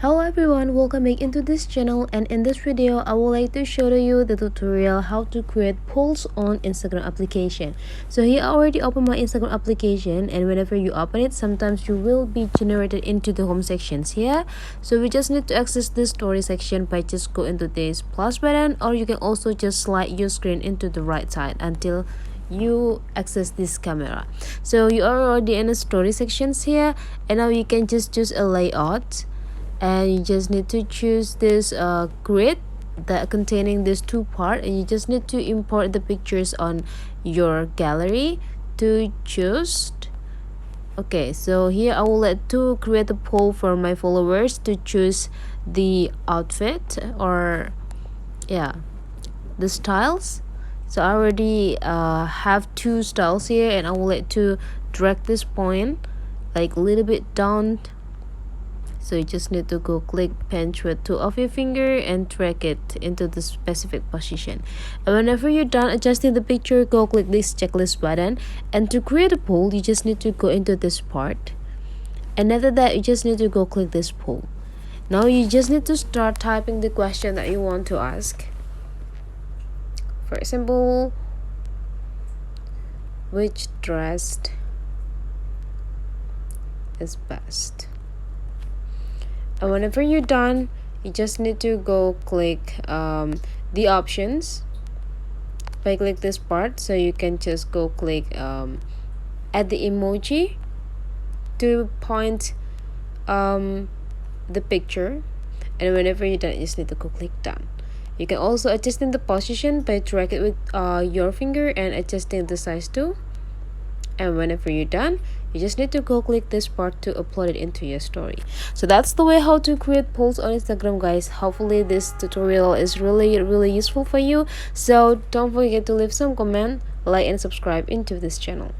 Hello everyone, welcome back into this channel, and in this video I would like to show you the tutorial how to create polls on Instagram application. So here I already opened my Instagram application, and whenever you open it, sometimes you will be generated into the home sections here. So we just need to access this story section by just go into this plus button, or you can also just slide your screen into the right side until you access this camera. So you are already in the story sections here, and now you can just choose a layout, and you just need to choose this grid that containing this two part, and you just need to import the pictures on your gallery to choose. Okay, so here I will let to create a poll for my followers to choose the outfit, or the styles. So I already have two styles here, and I will let to drag this point like a little bit down. So you just need to go click pinch with two of your finger and drag it into the specific position. And whenever you're done adjusting the picture, go click this checklist button. And to create a poll, you just need to go into this part. And after that, you just need to go click this poll. Now you just need to start typing the question that you want to ask. For example, which dress is best? And whenever you're done, you just need to go click the options. By click this part, so you can just go click add the emoji to point the picture, and whenever you're done, you just need to go click done. You can also adjust in the position by drag it with your finger and adjusting the size too. And whenever you're done, you just need to go click this part to upload it into your story. So that's the way how to create polls on Instagram, guys. Hopefully this tutorial is really useful for you. So don't forget to leave some comment, like and subscribe into this channel.